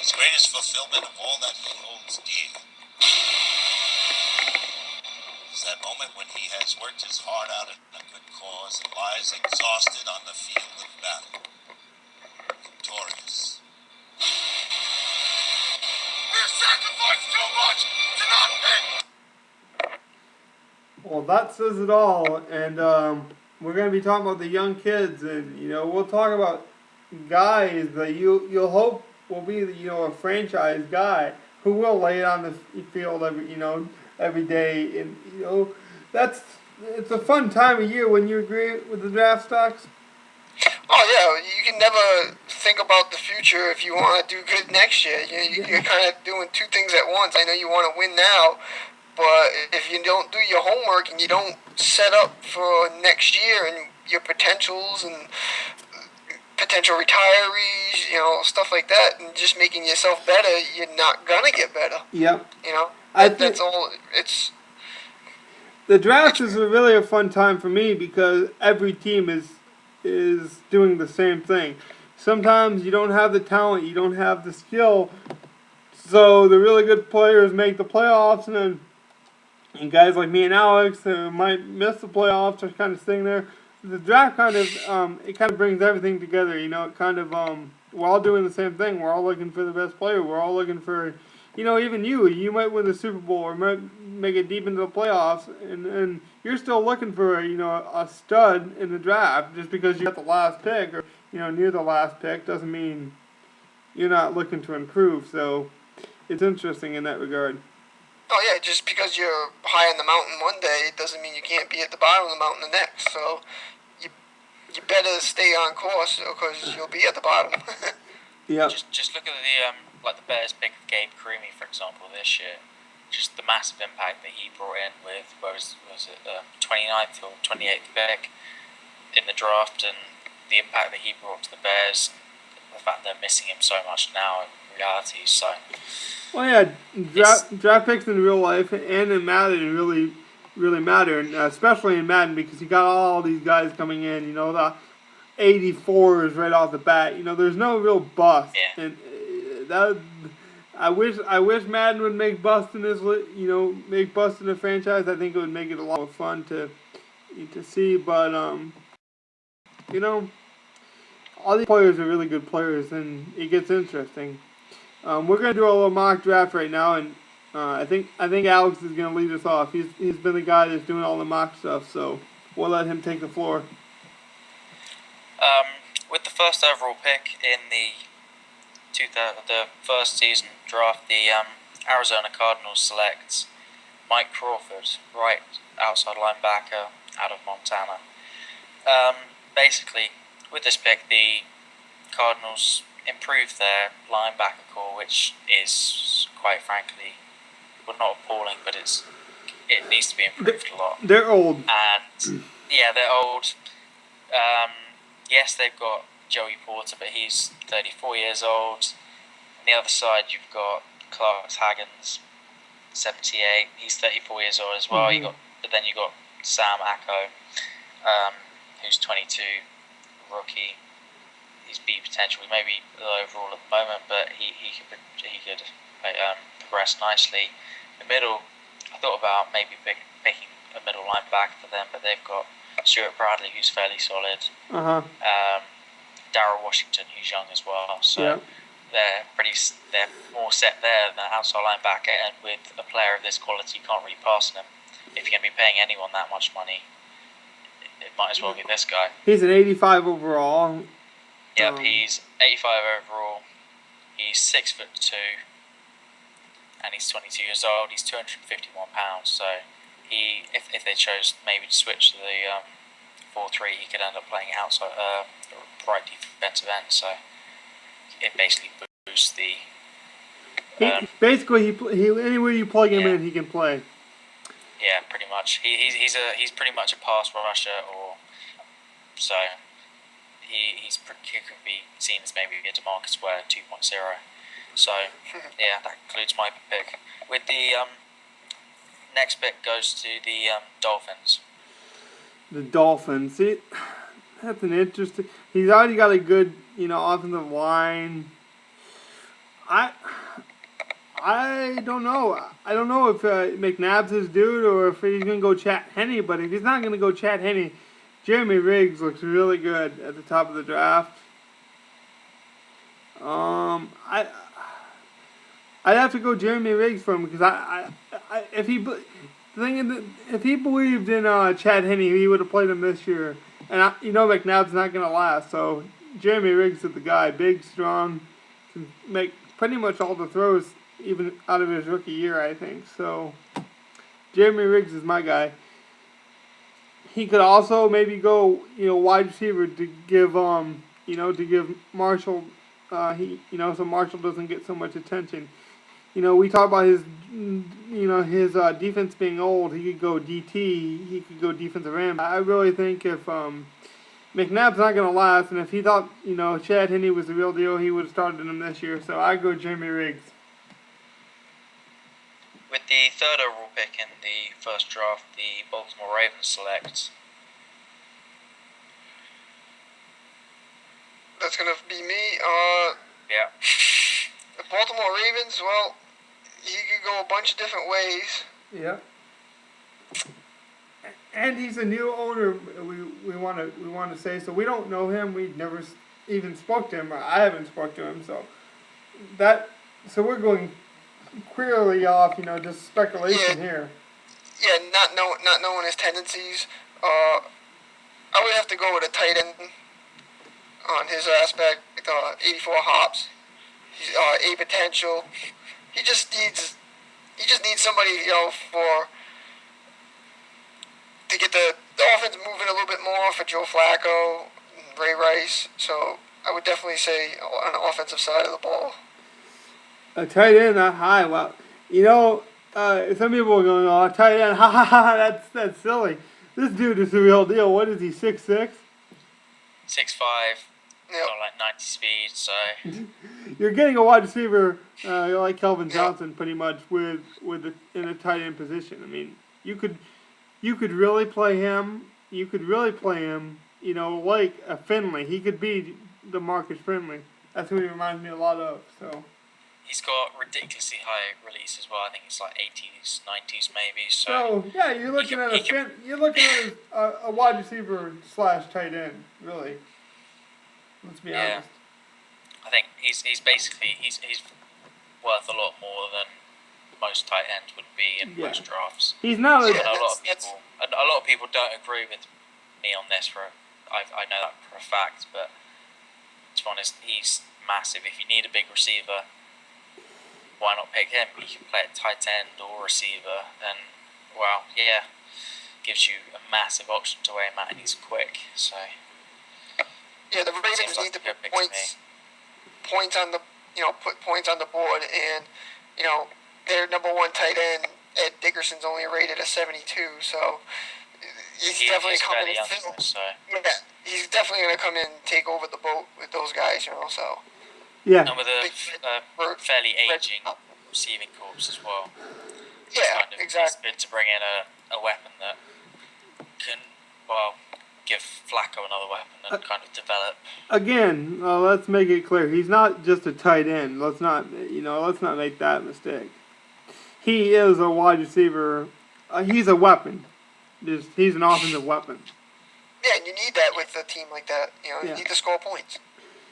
His greatest fulfillment of all that he holds dear is that moment when he has worked his heart out in a good cause and lies exhausted on the field of battle, victorious. We've sacrificed too much to not win! Well, that says it all, and we're going to be talking about the young kids, and we'll talk about guys that you'll hope will be a franchise guy who will lay it on the field every day, and it's a fun time of year. When you agree with the draft stocks. Oh yeah, you can never think about the future if you want to do good next year. You're kind of doing two things at once. I know you want to win now, but if you don't do your homework and you don't set up for next year and your potentials and potential retirees, stuff like that, and just making yourself better, you're not gonna get better. Yep. That's all. The draft is really a fun time for me because every team is doing the same thing. Sometimes you don't have the talent, you don't have the skill, so the really good players make the playoffs, and guys like me and Alex who might miss the playoffs are kind of sitting there. The draft kind of brings everything together. We're all doing the same thing. We're all looking for the best player. We're all looking for, even you might win the Super Bowl or might make it deep into the playoffs, and you're still looking for a stud in the draft. Just because you got the last pick or near the last pick doesn't mean you're not looking to improve. So it's interesting in that regard. Oh yeah, just because you're high on the mountain one day doesn't mean you can't be at the bottom of the mountain the next. So you better stay on course because you'll be at the bottom. Yeah. Just look at the Bears pick of Gabe Creamy, for example, this year. Just the massive impact that he brought in with, was it the 29th or 28th pick in the draft, and the impact that he brought to the Bears, the fact they're missing him so much now in reality. So. Well, yeah, draft picks in real life and in Madden really matter, and especially in Madden because you got all these guys coming in. The 84s right off the bat. There's no real bust, and I wish Madden would make bust in this, make bust in the franchise. I think it would make it a lot more fun to see, but all these players are really good players, and it gets interesting. We're gonna do a little mock draft right now, and I think Alex is gonna lead us off. He's been the guy that's doing all the mock stuff, so we'll let him take the floor. With the first overall pick in the first season draft, the Arizona Cardinals select Mike Crawford, right outside linebacker out of Montana. Basically, with this pick, the Cardinals improved their linebacker core, which is, quite frankly, well, not appalling, but it needs to be improved a lot. They're old. And, yeah, they're old. Yes, they've got Joey Porter, but he's 34 years old. On the other side, you've got Clark Haggins, 78. He's 34 years old as well. Mm-hmm. But then you got Sam Acko, who's 22, rookie. He's B potential. He may be low overall at the moment, but he could progress nicely. The middle, I thought about maybe picking a middle linebacker for them, but they've got Stuart Bradley, who's fairly solid. Darrell Washington, who's young as well. So they're more set there than outside linebacker, and with a player of this quality, you can't really pass on him. If you're going to be paying anyone that much money, it might as well be this guy. He's an 85 overall. Yep, he's 85 overall. He's 6'2", and he's 22 years old. He's 251 pounds. So if they chose maybe to switch to the 4-3, he could end up playing outside right defensive end. So it basically boosts the. Basically, he anywhere you plug him in, he can play. Yeah, pretty much. He's pretty much a pass rusher, or so. He could be seen as maybe a DeMarcus Ware 2.0. So yeah, that concludes my pick. With the next pick goes to the Dolphins. The Dolphins. See, that's an interesting. He's already got a good, offensive line. I don't know. I don't know if McNabb's his dude or if he's gonna go Chat Henne. But if he's not gonna go Chat Henne, Jeremy Riggs looks really good at the top of the draft. I'd have to go Jeremy Riggs for him because if he if he believed in Chad Henne, he would have played him this year. And McNabb's not gonna last. So Jeremy Riggs is the guy, big, strong, can make pretty much all the throws, even out of his rookie year, I think. So Jeremy Riggs is my guy. He could also maybe go, wide receiver to give Marshall, so Marshall doesn't get so much attention. We talk about his defense being old. He could go DT. He could go defensive end. I really think if McNabb's not going to last, and if he thought, Chad Henne was the real deal, he would have started him this year. So I'd go Jeremy Riggs. With the third overall pick in the first draft, the Baltimore Ravens select. That's going to be me. Yeah. The Baltimore Ravens, well, he could go a bunch of different ways. Yeah. And he's a new owner. We want to say, so we don't know him. We never even spoke to him. Or I haven't spoke to him. So we're going clearly off, just speculation here. Yeah, not knowing his tendencies. I would have to go with a tight end on his aspect. 84 hops. He's a potential. He just needs somebody, to get the offense moving a little bit more for Joe Flacco, and Ray Rice. So I would definitely say on the offensive side of the ball. A tight end that high. Well, some people are going, "Oh, tight end, ha ha ha, that's silly." This dude is the real deal. What is he, 6'6"? 6'5". Yep. Got like 90 speed, so You're getting a wide receiver like Calvin Johnson, pretty much, in a tight end position. I mean, you could really play him. You could really play him, like a Finley. He could be the Marcus Finley. That's who he reminds me a lot of. So he's got ridiculously high release as well. I think it's like 80s, 90s maybe. So yeah, you're looking at a wide receiver / tight end, really. Let's be honest. I think he's basically he's worth a lot more than most tight ends would be in most drafts. He's not. And a lot of people don't agree with me on this. I know that for a fact, but to be honest, he's massive. If you need a big receiver, why not pick him? He can play at tight end or receiver, and gives you a massive option to aim at, and he's quick. So yeah, the Ravens need to put points on the put points on the board, and their number one tight end Ed Dickerson's only rated a 72, so he's definitely coming in. He's definitely going to come in and take over the boat with those guys, So yeah, and with a fairly aging receiving corps as well. Yeah, exactly. It's good to bring in a weapon that can give Flacco another weapon and kind of develop. Again, let's make it clear. He's not just a tight end. Let's not make that mistake. He is a wide receiver. He's a weapon. He's an offensive weapon. Yeah, and you need that with a team like that. You need to score points.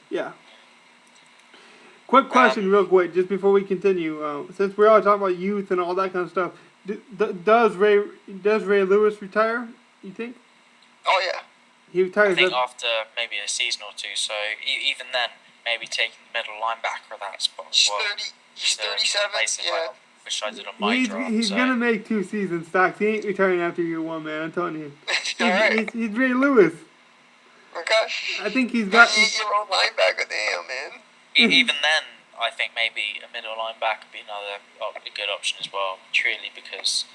Yeah. Quick question, real quick, just before we continue. Since we're all talking about youth and all that kind of stuff, does Ray Lewis retire? You think? Oh yeah. He retires. I think after maybe a season or two. So even then, maybe taking the middle linebacker of that spot. He's 37. Yeah. Which I did on my draft. He's gonna make 2 season stocks. He ain't retiring after year 1, man. I'm telling you. He's Ray Lewis. Okay. I think he's got. Your own linebacker, damn man. Even then, I think maybe a middle linebacker would be a good option as well. Truly, because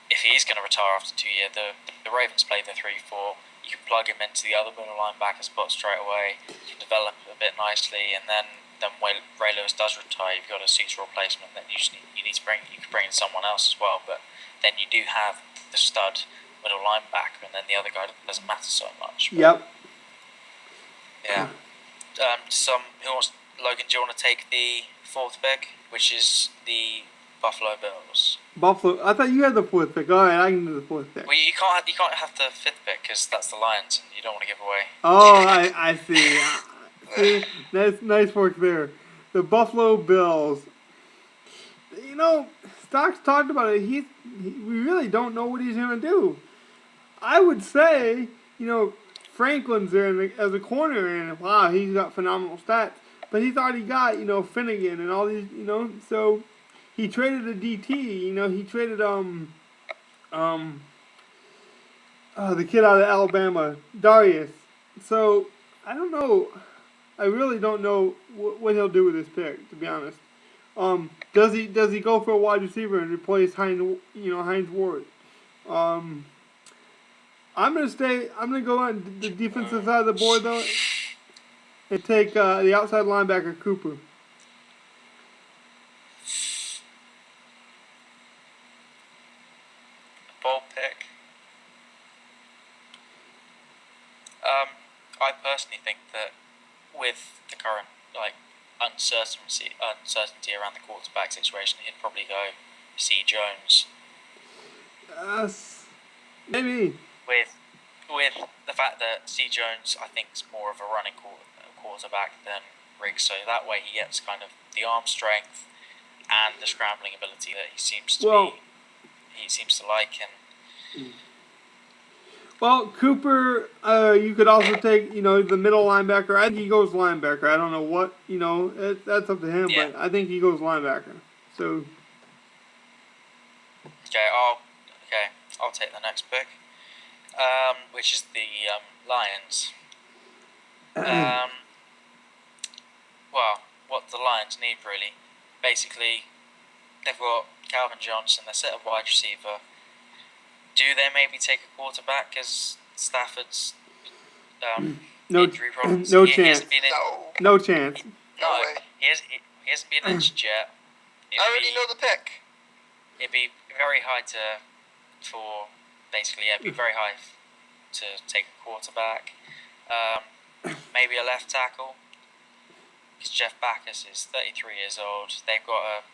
if he is going to retire after 2 years, the Ravens play the 3-4. You can plug him into the other middle linebacker spot straight away. You can develop a bit nicely, and then when Ray Lewis does retire, you've got a suitor replacement. Then you can bring in someone else as well. But then you do have the stud middle linebacker, and then the other guy doesn't matter so much. But, Yep. yeah. Who wants Logan, do you want to take the fourth pick, which is the Buffalo Bills? Buffalo. I thought you had the fourth pick. All right, I can do the fourth pick. Well, you can't have the fifth pick because that's the Lions, and you don't want to give away. Oh, I see. See, nice work there. The Buffalo Bills. You know, Stocks talked about it. We really don't know what he's going to do. I would say, Franklin's there as a corner, and wow, he's got phenomenal stats. But he's already got, Finnegan and all these, so he traded a DT, he traded, the kid out of Alabama, Darius. So, I don't know. I really don't know what he'll do with this pick, to be honest. Does he go for a wide receiver and replace Hines Ward? I'm gonna go on the defensive side of the board though, and take the outside linebacker Cooper. Bold pick. I personally think that with the current uncertainty around the quarterback situation, he'd probably go C. Jones. Maybe. With the fact that C. Jones, I think, is more of a running quarterback than Riggs, so that way he gets kind of the arm strength and the scrambling ability that he seems to like. And well, Cooper, you could also take the middle linebacker. I think he goes linebacker. I don't know what that's up to him, yeah. but I think he goes linebacker. So. I'll take the next pick, which is the Lions. Well, what the Lions need really, basically, they've got Calvin Johnson, their set of wide receiver. Do they maybe take a quarterback because Stafford's injury problems? No chance. No chance. No way. He hasn't been injured yet. I already know the pick. It'd be very high to take a quarterback. Maybe a left tackle. Because Jeff Backus is 33 years old. They've got a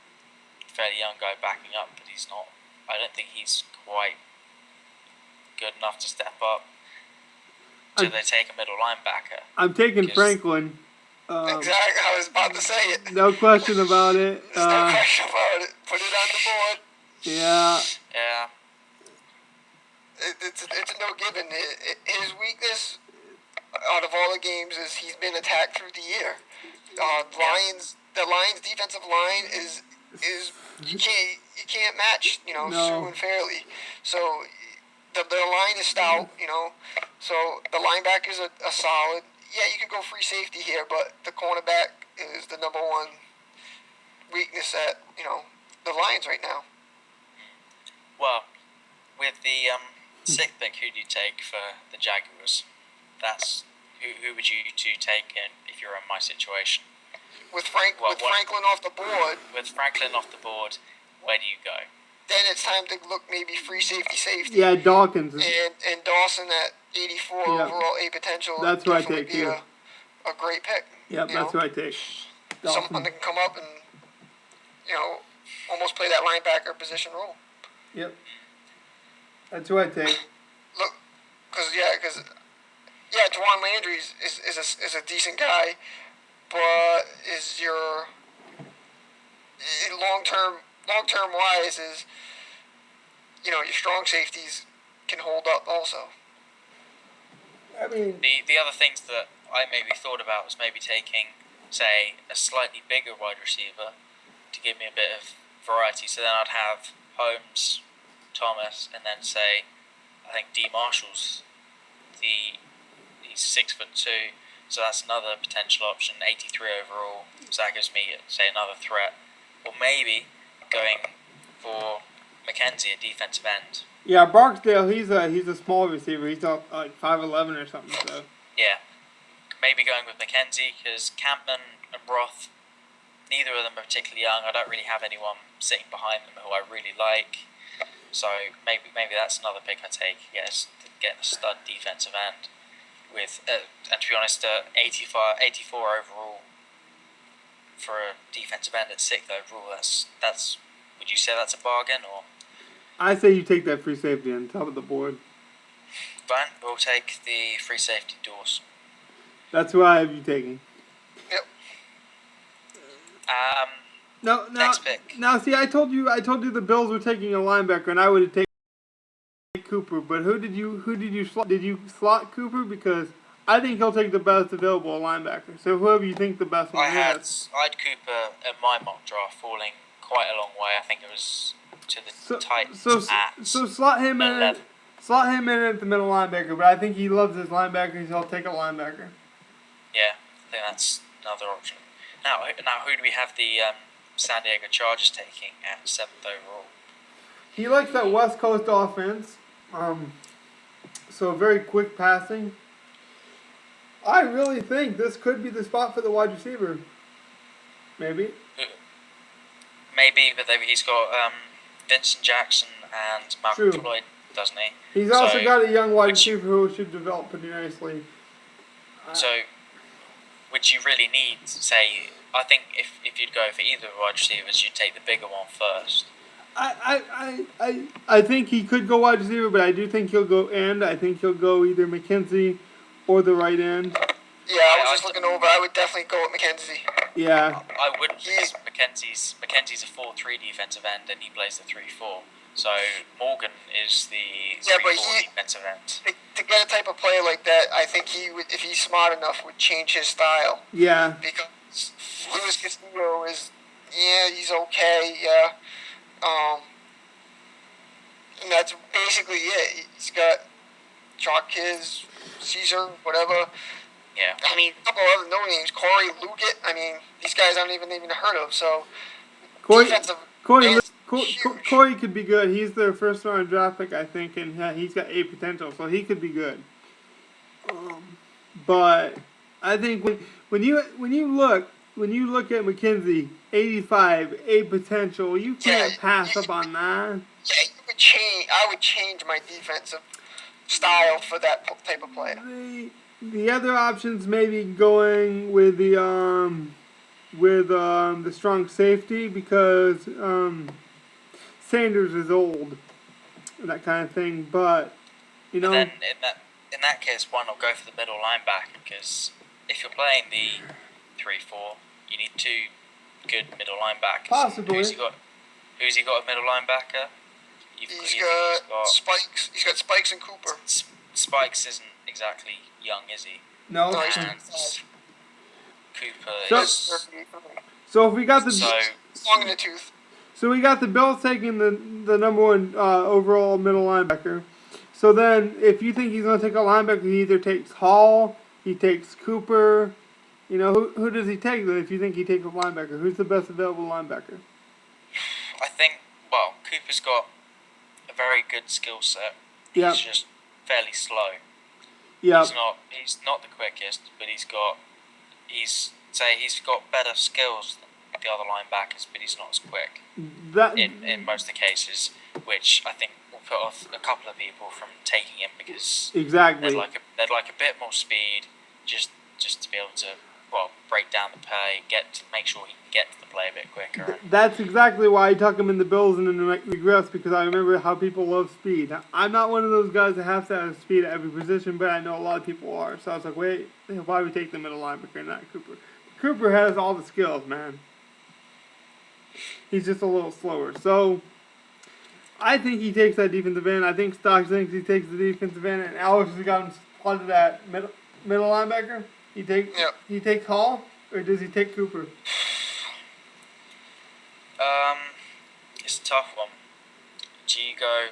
fairly young guy backing up, but he's not. I don't think he's quite good enough to step up. So they take a middle linebacker. I'm taking Franklin. Exactly, I was about to say it. No question about it. There's no question about it. Put it on the board. Yeah. Yeah. It's a no given. His weakness out of all the games is he's been attacked through the year. The Lions defensive line is you can't match No. Sue and Fairley. So the line is stout. So the linebackers are solid. Yeah, you could go free safety here, but the cornerback is the number one weakness at the Lions right now. Well, with the sixth pick, who do you take for the Jaguars? That's who would you two take if you're in my situation? With Franklin off the board. With Franklin off the board, where do you go? Then it's time to look maybe free safety. Yeah, Dawkins. And Dawson at 84 overall A potential. That's who I take too. A great pick. Yep, that's who I take. Dawson. Someone that can come up and almost play that linebacker position role. Yep. That's who I take. Look, because Juwan Landry is a decent guy, but is your long term wise is your strong safeties can hold up also. I mean, the other things that I maybe thought about was maybe taking, say, a slightly bigger wide receiver to give me a bit of variety. So then I'd have Holmes, Thomas, and then say, I think D. Marshall's he's 6'2", so that's another potential option. 83 overall, so that gives me, say, another threat. Or maybe going for McKenzie, a defensive end. Yeah, Barksdale, he's a small receiver. He's like 5'11" or something. So yeah, maybe going with McKenzie because Campman and Roth, neither of them are particularly young. I don't really have anyone sitting behind them who I really like. So maybe that's another pick I take. Yes, to get a stud defensive end with, and to be honest, 84 overall for a defensive end at 6th overall, that's. Would you say that's a bargain or? I say you take that free safety on top of the board. Fine, we'll take the free safety Dawes. That's who I have you taking. Yep. No, Next pick. Now, see, I told you the Bills were taking a linebacker, and I would have taken Cooper. But who did you slot? Did you slot Cooper? Because I think he'll take the best available linebacker. So whoever you think the best one I had is. Cooper at my mock draft falling quite a long way. I think it was to the Titans So slot him in. 11. Slot him in at the middle linebacker, but I think he loves his linebackers. He'll take a linebacker. Yeah, I think that's another option. Now who do we have the San Diego Chargers taking at 7th overall? He likes that West Coast offense. So very quick passing. I really think this could be the spot for the wide receiver. Maybe. Maybe, but he's got Vincent Jackson and Malcolm Floyd, doesn't he? He's also got a young wide receiver who should develop pretty nicely. So, would you really need, say, I think if you'd go for either wide receivers, you'd take the bigger one first. I think he could go wide receiver, but I do think he'll go end. I think he'll go either McKenzie or the right end. Yeah, I was just looking over. I would definitely go with McKenzie. Yeah. I wouldn't, because McKenzie's a 4-3 defensive end, and he plays the 3-4. So Morgan is the 3-4 defensive end. To get a type of player like that, I think he would, if he's smart enough, would change his style. Yeah. Because Luis Castillo is, he's okay, yeah. And that's basically it. He's got Chalkiz, Caesar, whatever. Yeah. I mean, a couple other no names. Corey Luggett. I mean, these guys I don't even heard of. So, Corey could be good. He's their first round draft pick, I think, and he's got A potential, so he could be good. But I think when you look at McKenzie, 85, A potential, you can't pass up on that. Yeah, I would change my defensive style for that type of player. The other options maybe going with the strong safety because Sanders is old, that kind of thing. But But then in that case, why not go for the middle linebacker? Because if you're playing the 3-4, you need two good middle linebackers. Possibly. Who's he got a middle linebacker? He's got Spikes. He's got Spikes and Cooper. Spikes isn't exactly young, is he? No. And Cooper is. So if we got long in the tooth. So we got the Bills taking the number one overall middle linebacker. So then, if you think he's going to take a linebacker, he either takes Hall, he takes Cooper. You know, who does he take then? If you think he takes a linebacker, who's the best available linebacker? I think Cooper's got a very good skill set. Yeah. He's just fairly slow. Yeah. He's not the quickest, but he's got better skills than the other linebackers, but he's not as quick. In most of the cases, which I think will put off a couple of people from taking him because exactly they'd like a bit more speed, just to be able to break down the play, make sure he can get to the play a bit quicker. That's exactly why I tuck him in the Bills and in the regress, because I remember how people love speed. I'm not one of those guys that has to have speed at every position, but I know a lot of people are. So I was like, wait, why would we take the middle linebacker and not Cooper? Cooper has all the skills, man. He's just a little slower. So I think he takes that defensive end. I think Stocks thinks he takes the defensive end, and Alex has got him plotted at middle linebacker. He takes Hall, or does he take Cooper? It's a tough one. Do you go?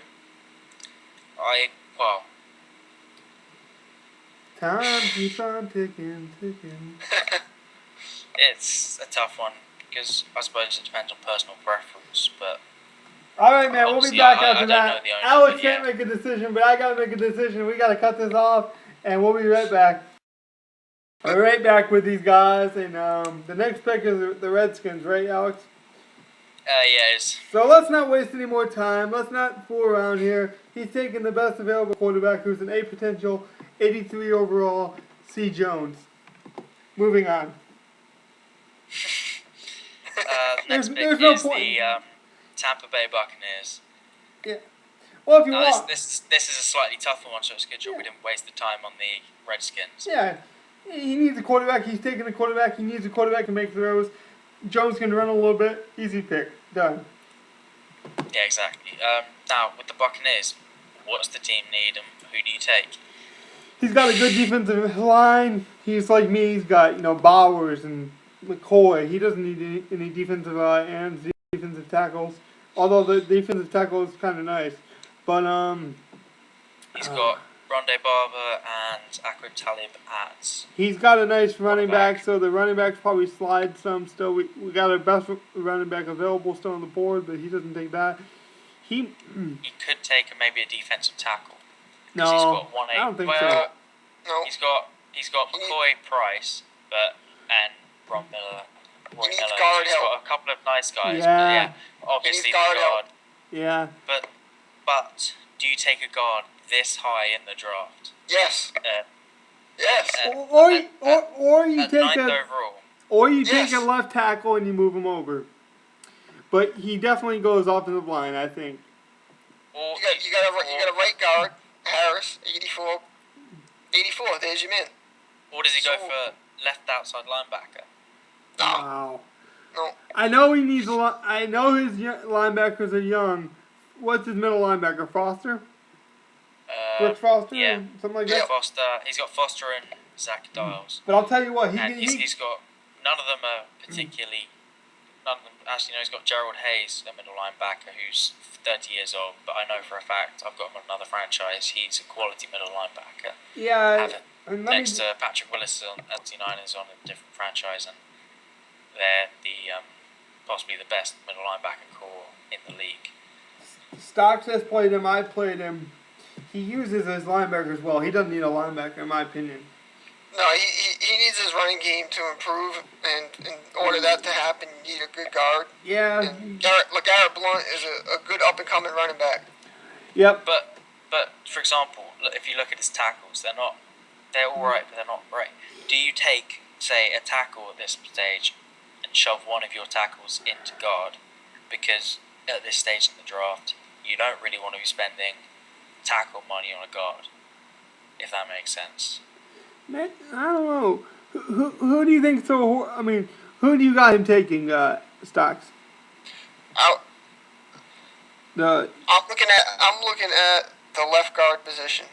Time keeps on ticking. It's a tough one because I suppose it depends on personal preference, but. All right, man. We'll be back after that. Alex can't yet. make a decision, but I gotta make a decision. We gotta cut this off, and we'll be right back. We're right back with these guys, and the next pick is the Redskins, right, Alex? Yeah, it is. So let's not waste any more time. Let's not fool around here. He's taking the best available quarterback, who's an A potential, 83 overall, C. Jones. Moving on. Next pick there's no is point. the Tampa Bay Buccaneers. Yeah. Well, if you Now, want. this is a slightly tougher one, so it's a good job we didn't waste the time on the Redskins. Yeah. He needs a quarterback. He's taking a quarterback. He needs a quarterback to make throws. Jones can run a little bit. Easy pick. Done. Yeah, exactly. Now, with the Buccaneers, what's the team need and who do you take? He's got a good defensive line. He's like me. He's got, Bowers and McCoy. He doesn't need any defensive ends, defensive tackles. Although the defensive tackle is kind of nice. But, He's got Rondé Barber and Akrib Talib at... he's got a nice running back, so the running backs probably slide some still. We got our best running back available still on the board, but he doesn't take that. He could take maybe a defensive tackle. No, he's got I don't think so. No. He's got McCoy, Price, and Ron Miller, Roy He needs Miller. guard He's help. got a couple of nice guys. Yeah. But obviously He needs guard the guard. Yeah. But do you take a guard this high in the draft? Yes. Yes. Or you At take ninth a overall. or you Yes. take a left tackle and you move him over. But he definitely goes offensive line, I think. Or You got a right guard, Harris, 84. 84. There's your man. Or does he go for left outside linebacker? No. Wow. No. I know he needs a lot. I know his linebackers are young. What's his middle linebacker? Foster? Brooks Foster? Yeah. Something like Yeah. that? Foster. He's got Foster and Zach Dials. But I'll tell you what, He's got none of them are particularly. None of them actually. He's got Gerald Hayes, a middle linebacker who's 30 years old. But I know for a fact I've got him on another franchise. He's a quality middle linebacker. Yeah. And Next to Patrick Willis on 49ers on a different franchise, and they're the possibly the best middle linebacker core in the league. Stocks has played him. I played him. He uses his linebackers well. He doesn't need a linebacker, in my opinion. No, he needs his running game to improve, and in order that to happen, you need a good guard. Yeah. And Garrett Blunt is a good up-and-coming running back. Yep. But for example, if you look at his tackles, they're all right, but they're not great. Do you take, say, a tackle at this stage and shove one of your tackles into guard? Because at this stage in the draft, you don't really want to be spending tackle money on a guard, if that makes sense. Man, I don't know. Who do you think so? I mean, who do you got him taking, Stocks? I'm The looking at the left guard position.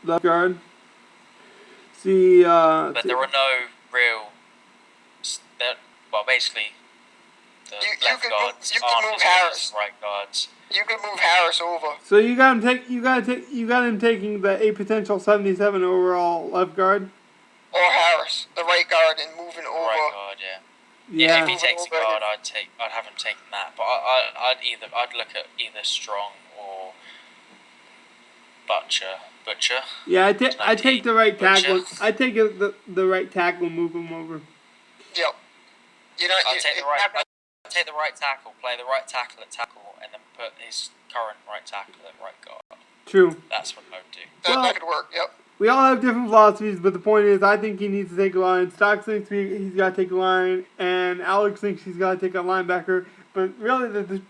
left guard. See, But there are no real. Well, basically, the You left could guards move aren't as good Harris. as right guards. You could move Harris over. So you got him taking a potential 77 overall left guard. Or Harris, the right guard, and moving over. Right guard, yeah. Yeah. If he takes a guard, I'd have him taking that. But I'd look at either Strong or Butcher. Yeah, I take the right tackle. Butcher. I take the right tackle and move him over. Yep. I'd take the right tackle, play the right tackle at tackle, and then put his current right tackle at right guard. True. That's what I would do. That could work. Yep. We all have different philosophies, but the point is, I think he needs to take a line. Stocks thinks he's got to take a line, and Alex thinks he's got to take a linebacker. But really, the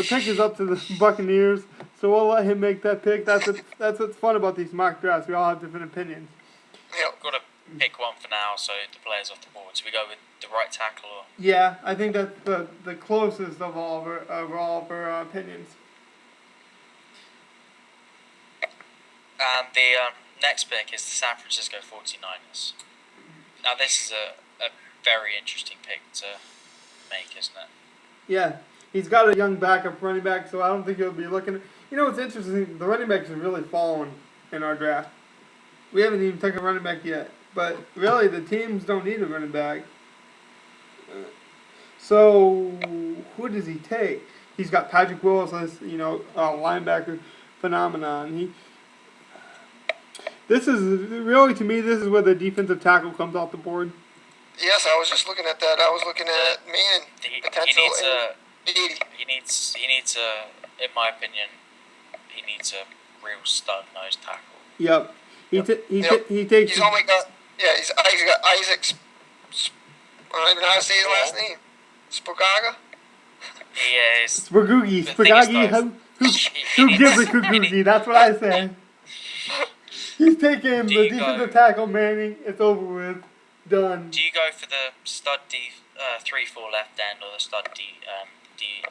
pick is up to the Buccaneers, so we'll let him make that pick. That's what's fun about these mock drafts. We all have different opinions. Yep. Got to pick one for now, so the player's off the board. So we go with the right tackle. Or Yeah, I think that's the closest of all of our opinions. And the next pick is the San Francisco 49ers. Now this is a very interesting pick to make, isn't it? Yeah, he's got a young backup running back, so I don't think he'll be looking. You know what's interesting? The running backs have really fallen in our draft. We haven't even taken a running back yet, but really the teams don't need a running back. So who does he take? He's got Patrick Willis as linebacker phenomenon. This is really, to me, this is where the defensive tackle comes off the board. Yes, I was just looking at that. I was looking at potential 80. He needs a, in my opinion, he needs a real stud nose tackle. Yep. He takes. He's got Isaac. I don't even know how to say his last name. Spagaga? He is. Spagoogie, The thing is, Spagagi, though, who gives a Kagoogie? That's what I say. He's taking the defensive tackle, Manning. It's over with. Done. Do you go for the stud 3-4 left end or the stud D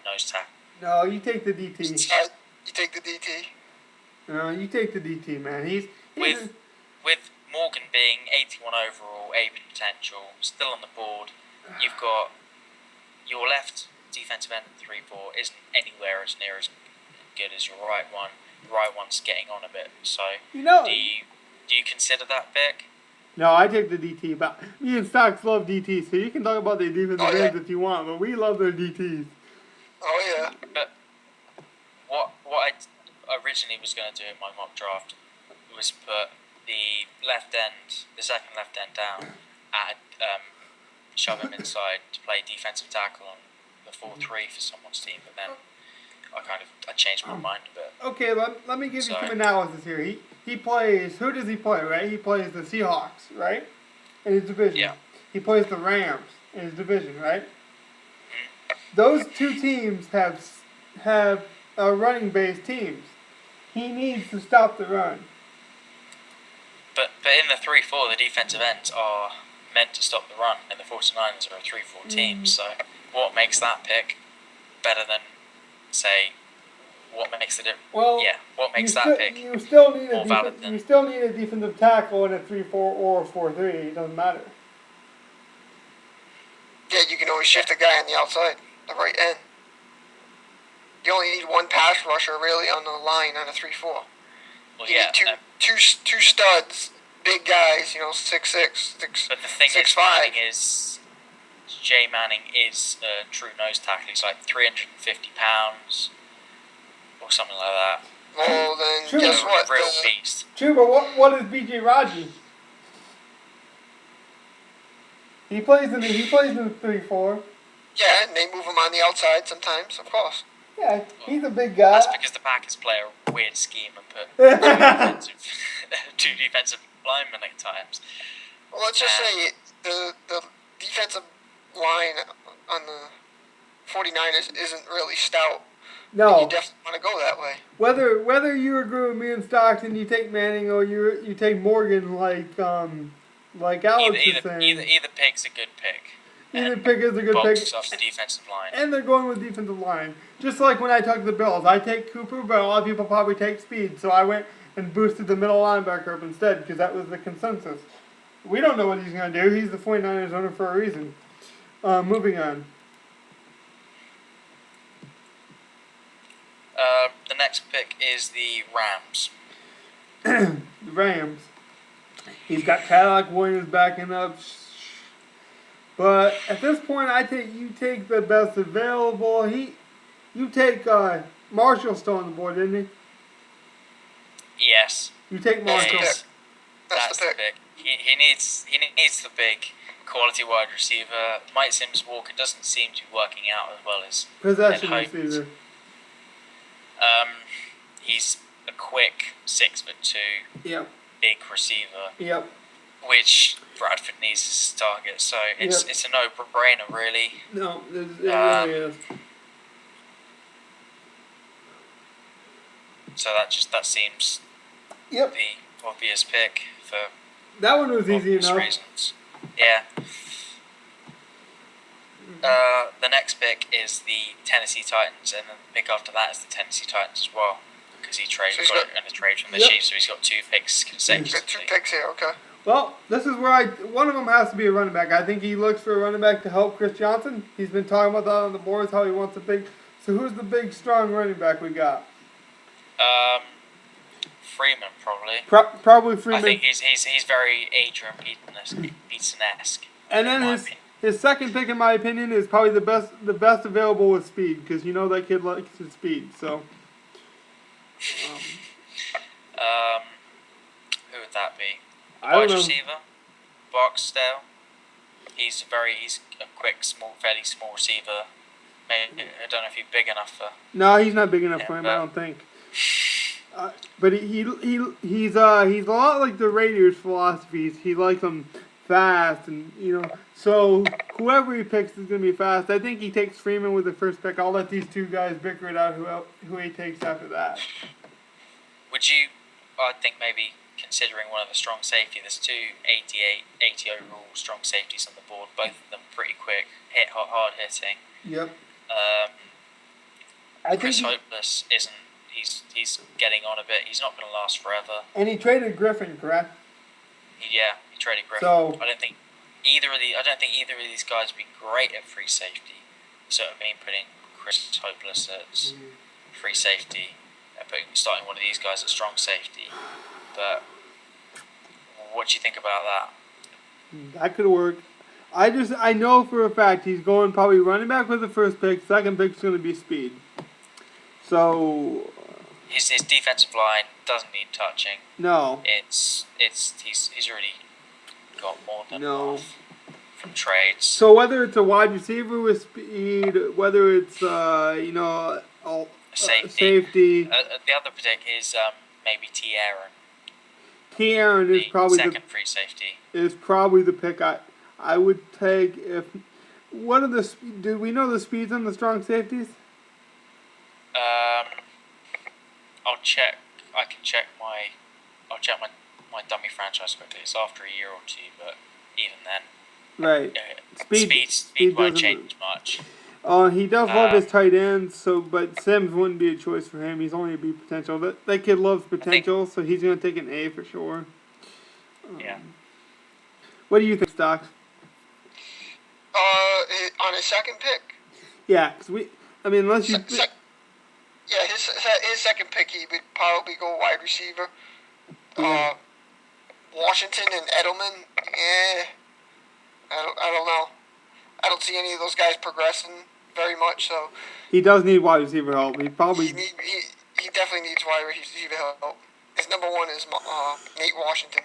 nose tackle? No, you take the DT. You take the DT. No, you take the DT, man. He's With Morgan being 81 overall, AP potential, still on the board, you've got your left defensive end at 3-4 isn't anywhere as near as good as your right one. The right one's getting on a bit. So, you know, do you consider that pick? No, I take the DT. But me and Stocks love DTs, so you can talk about their defensive ends if you want, but we love their DTs. Oh yeah. But what I originally was going to do in my mock draft was put the second left end down, shove him inside to play defensive tackle on the 4-3 for someone's team, but then I changed my mind a bit. Okay, let me give you some analysis here. He plays, who does he play, right? He plays the Seahawks, right? In his division. Yeah. He plays the Rams in his division, right? Those two teams have running-based teams. He needs to stop the run. But in the 3-4, the defensive ends are meant to stop the run, and the 49ers are a 3-4 team. So what makes that pick better than, say, what makes it? Well, what makes that pick you still need more valid than? You still need a defensive tackle in a 3-4 or a 4-3. It doesn't matter. Yeah, you can always shift a guy on the outside, the right end. You only need one pass rusher really on the line on a 3-4. Well, you need two studs, big guys, 6'6", But the thing 6'5". is, Jay Manning is a true nose tackle. He's like 350 pounds or something like that. Well, then True. guess what? Real beast. True, but what is BJ Raji? He plays in the 3-4. Yeah, and they move him on the outside sometimes, of course. Yeah, he's a big guy. That's because the Packers play a weird scheme and put two defensive linemen at times. Well, let's just say the defensive line on the 49ers isn't really stout. No. You definitely want to go that way. Whether you agree with me and Stockton, you take Manning or you take Morgan, like Alex is saying. Either pick's a good pick. Either pick is a good pick. Box off the defensive line. And they're going with defensive line. Just like when I took the Bills. I take Cooper, but a lot of people probably take Speed. So I went and boosted the middle linebacker up instead because that was the consensus. We don't know what he's going to do. He's the 49ers owner for a reason. Moving on. The next pick is the Rams. The Rams. He's got Cadillac Williams backing up. But at this point, you take the best available. You take Marshall still on the board, didn't he? Yes. You take Marshall. That's the pick. He needs the big quality wide receiver. Mike Sims Walker doesn't seem to be working out as well as Possession hoped. receiver. He's a quick 6'2". Yep. Big receiver. Yep. Which Bradford needs as his target, so it's a no-brainer, really. No, it really is. So that seems the obvious pick for that one was easy enough. Reasons. Yeah. The next pick is the Tennessee Titans, and then the pick after that is the Tennessee Titans as well, because he got it in a trade from the Chiefs, so he's got 2 picks consecutively. He's got 2 picks here, okay. Well, this is where one of them has to be a running back. I think he looks for a running back to help Chris Johnson. He's been talking about that on the boards, how he wants a big. So who's the big, strong running back we got? Freeman, probably. Probably Freeman. I think he's very Adrian Peterson-esque. And then his second pick, in my opinion, is probably the best available with speed, because you know that kid likes his speed. So. Who would that be? Wide receiver, Barksdale. He's a quick, fairly small receiver. Maybe, I don't know if he's big enough for. No, he's not big enough for him. I don't think. But he's a lot like the Raiders' philosophies. He likes them fast, and so whoever he picks is gonna be fast. I think he takes Freeman with the first pick. I'll let these two guys bicker it out who he takes after that. Would you? I think maybe considering one of the strong safety. There's two 80 overall strong safeties on the board. Both of them pretty quick, hard hitting. Yep. Chris Hopeless isn't. He's getting on a bit. He's not going to last forever. And he traded Griffin, correct? He traded Griffin. So I don't think either of these guys would be great at free safety. So I mean, putting Chris Hopeless at free safety and starting one of these guys at strong safety. But what do you think about that? that could work. I know for a fact he's going probably running back with the first pick. Second pick's going to be speed. So his defensive line doesn't need touching. no. He's already got more than enough from trades. So whether it's a wide receiver with speed, whether it's safety. The other pick is maybe T. Aaron. T. Aaron is probably second free safety. Is probably the pick I would take if. What are the? Do we know the speeds on the strong safeties? I'll check. I can check I'll check my dummy franchise quickly. It's after a year or two, but even then, right. Speed won't change much. He does love his tight ends, but Sims wouldn't be a choice for him. He's only a B potential. That kid loves potential, so he's going to take an A for sure. Yeah. What do you think, Stocks? On his second pick. Yeah, because unless you. His second pick, he would probably go wide receiver. Yeah. Washington and Edelman, I don't know. I don't see any of those guys progressing very much. So he does need wide receiver help. He probably. He definitely needs wide receiver help. His number one is Nate Washington.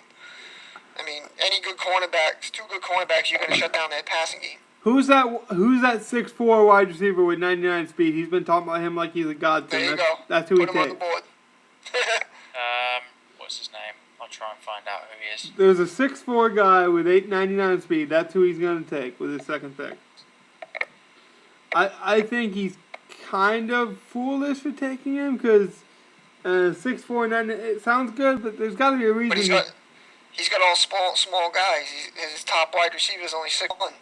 I mean, two good cornerbacks, you're going to shut down that passing game. Who's that 6'4" wide receiver with 99 speed? He's been talking about him like he's a godsend. There you go. That's who Put he him takes. on the board. What's his name? I'll try and find out who he is. There's a 6'4" guy with 899 speed. That's who he's going to take with his second pick. I think he's kind of foolish for taking him because 6'4", 9, it sounds good, but there's got to be a reason. But he's got all small guys. His top wide receiver is only 6'1".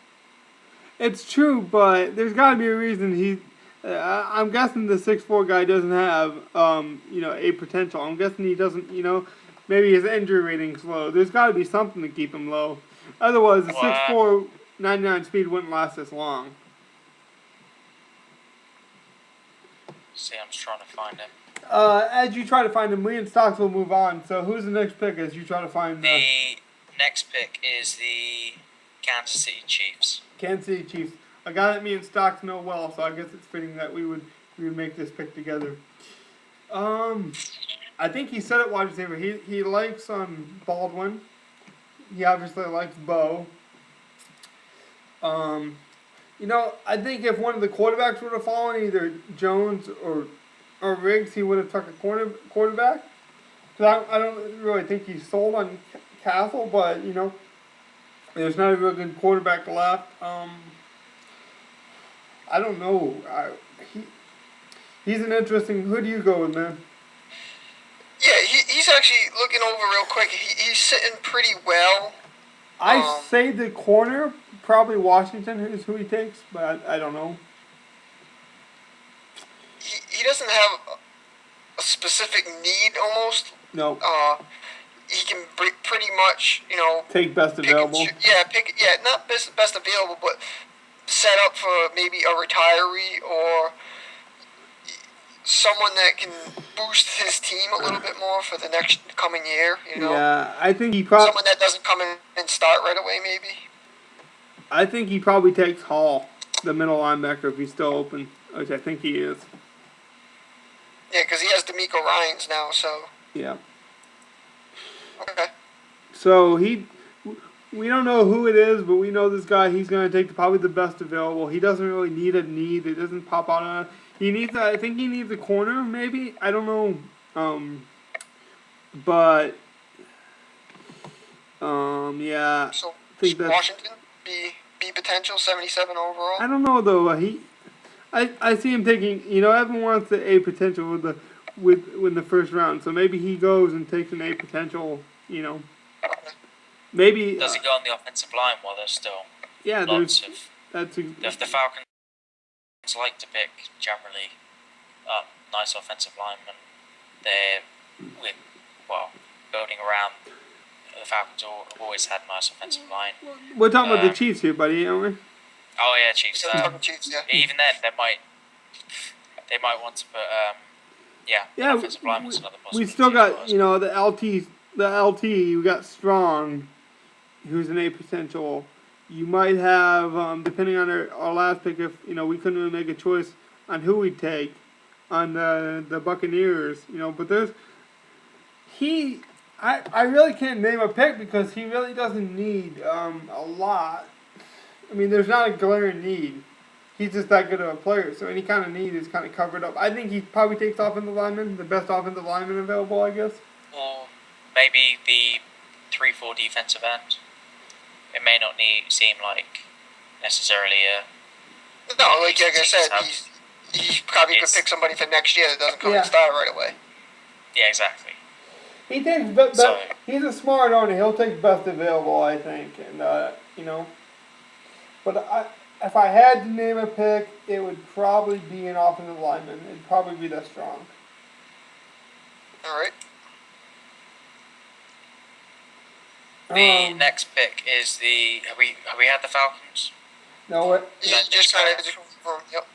It's true, but there's got to be a reason I'm guessing the 6'4" guy doesn't have, a potential. I'm guessing he doesn't, maybe his injury rating's low. There's got to be something to keep him low. Otherwise, the 6'4", 99 speed wouldn't last this long. See, I'm just trying to find him. As you try to find him, we and Stocks will move on. So who's the next pick as you try to find the next pick is the Kansas City Chiefs. Kansas City Chiefs. A guy that me and Stocks know well, so I guess it's fitting that we would make this pick together. I think he said it wide receiver. He likes Baldwin. He obviously likes Bo. I think if one of the quarterbacks would have fallen, either Jones or Riggs, he would have took a quarterback. Because I don't really think he's sold on Castle, but, there's not a real good quarterback left. I don't know. He's an interesting. Who do you go with, man? Yeah, he's actually looking over real quick. He's sitting pretty well. I say the corner, probably Washington is who he takes, but I don't know. He doesn't have a specific need almost. No. He can pretty much, take best available. Not best available, but set up for maybe a retiree or someone that can boost his team a little bit more for the next coming year. Yeah, I think he someone that doesn't come in and start right away, maybe. I think he probably takes Hall, the middle linebacker, if he's still open, which I think he is. Yeah, because he has D'Amico Ryans now, so. Yeah. Okay. So we don't know who it is, but we know this guy. He's going to take probably the best available. He doesn't really need a need. It doesn't pop out on it. I think he needs a corner, maybe. I don't know. Yeah. think that's. Washington, B potential, 77 overall. I don't know though. I see him taking. Evan wants the A potential with the first round, so maybe he goes and takes an A potential. Maybe. Does he go on the offensive line while there's still Yeah, lots there's. of... That's The Falcons like to pick, generally, nice offensive linemen. They're, building around... The Falcons have always had nice offensive line. We're talking about the Chiefs here, buddy, aren't we? Oh, yeah, Chiefs. Chiefs, yeah. Even then, they might want to put... Yeah, offensive linemen is another we possibility still got, as well. the LT, we got Strong, who's an A potential. You might have, depending on our last pick, if, we couldn't really make a choice on who we'd take on the Buccaneers, but I really can't name a pick because he really doesn't need a lot. I mean, there's not a glaring need. He's just that good of a player, so any kind of need is kind of covered up. I think he probably takes offensive lineman, the best offensive lineman available, I guess. Or maybe the 3-4 defensive end. It may not seem like necessarily a... No, like I said, he probably could pick somebody for next year that doesn't come and start right away. Yeah, exactly. He takes, he's a smart owner. He'll take best available, I think, and But if I had to name a pick, it would probably be an offensive lineman. It'd probably be that Strong. All right. The next pick is the... Have we had the Falcons? No, what? Just kind of confirm. Yep.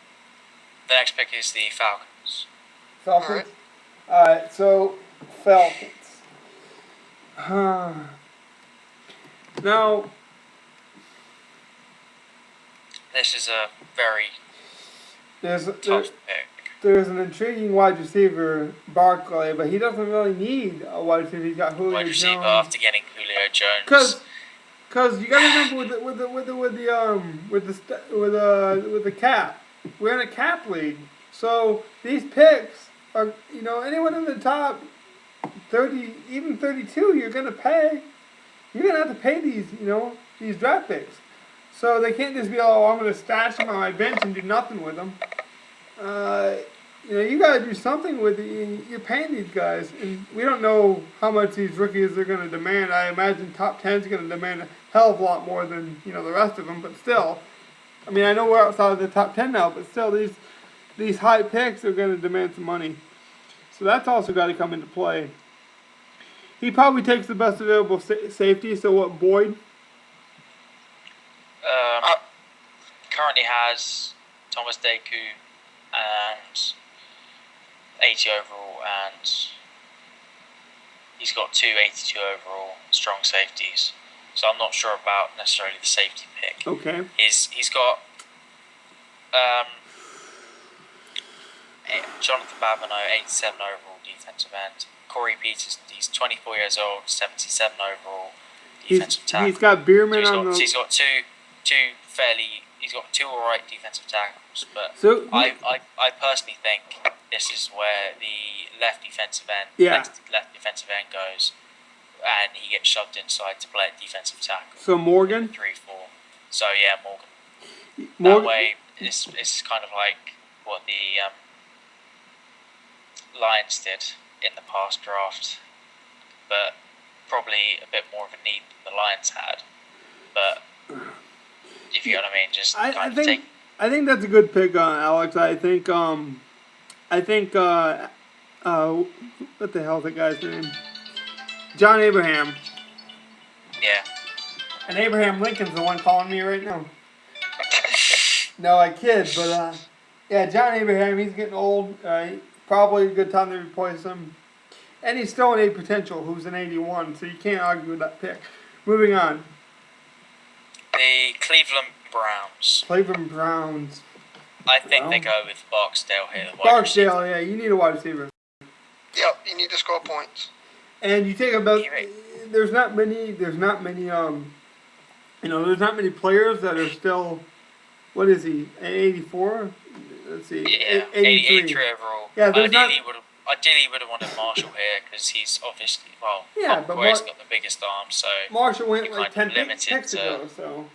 The next pick is the Falcons. Falcons? Alright, so Falcons. Now, this is a very tough pick. There's an intriguing wide receiver, Barkley, but he doesn't really need a wide receiver. He's got Julio Wide receiver Jones. after getting Julio Jones. Cause you gotta remember with the cap, we're in a cap league, so these picks are anyone in the top 30, even 32, you're gonna pay. You're gonna have to pay these draft picks. So they can't just be, I'm gonna stash them on my bench and do nothing with them. You gotta do something with it. You're paying these guys, and we don't know how much these rookies are gonna demand. I imagine top 10 is gonna demand a hell of a lot more than the rest of them. But still, I mean, I know we're outside of the top 10 now, but still, these high picks are gonna demand some money. So that's also got to come into play. He probably takes the best available safety. So what, Boyd? Currently has Thomas Deku and 80 overall, and he's got 2 82 overall strong safeties. So I'm not sure about necessarily the safety pick. Okay. He's got Jonathan Babineau, 87 overall defensive end. Corey Peters, he's 24 years old, 77 overall defensive tackle. He's got Bierman on the... He's got he's got 2 alright defensive tackles, but So, I personally think this is where the left defensive end goes, and he gets shoved inside to play at defensive tackle. So Morgan? 3-4. So yeah, Morgan. That way, it's kind of like what the Lions did in the past draft, but probably a bit more of a need than the Lions had. But if you know what I mean, just I think that's a good pick, Alex. I think what the hell's that guy's name? John Abraham. Yeah. And Abraham Lincoln's the one calling me right now. No, I kid, but yeah, John Abraham, he's getting old. Probably a good time to replace him. And he's still an A potential, who's an 81, so you can't argue with that pick. Moving on. The Cleveland Browns. Cleveland Browns. I think they go with Barksdale here. Barksdale, yeah, you need a wide receiver. Yep, you need to score points. And you take about there's not many there's not many players that are still, what is he, 84? Let's see. Yeah, 83 overall. Yeah, there's ideally ideally would have wanted Marshall here because he's obviously, well, Yeah, but McCoy's got the biggest arm, so Marshall went you're like kind 10 of limited picks to. ago, so.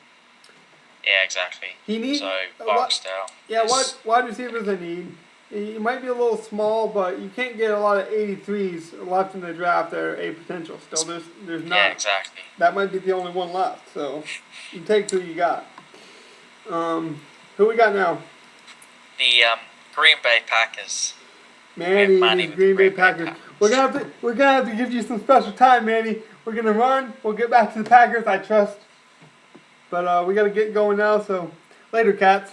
Yeah, exactly. He needs. So Barksdale. Yeah, wide receivers I need. He might be a little small, but you can't get a lot of 83s left in the draft that are a potential. Still, there's not. Yeah, exactly. That might be the only one left. So you take who you got. Who we got now? The Green Bay Packers. Manny Manny and his with Green Bay Green Bay Packers. Packers. We're gonna have to give you some special time, Manny. We're gonna run. We'll get back to the Packers, I trust. But we gotta get going now. So later, cats.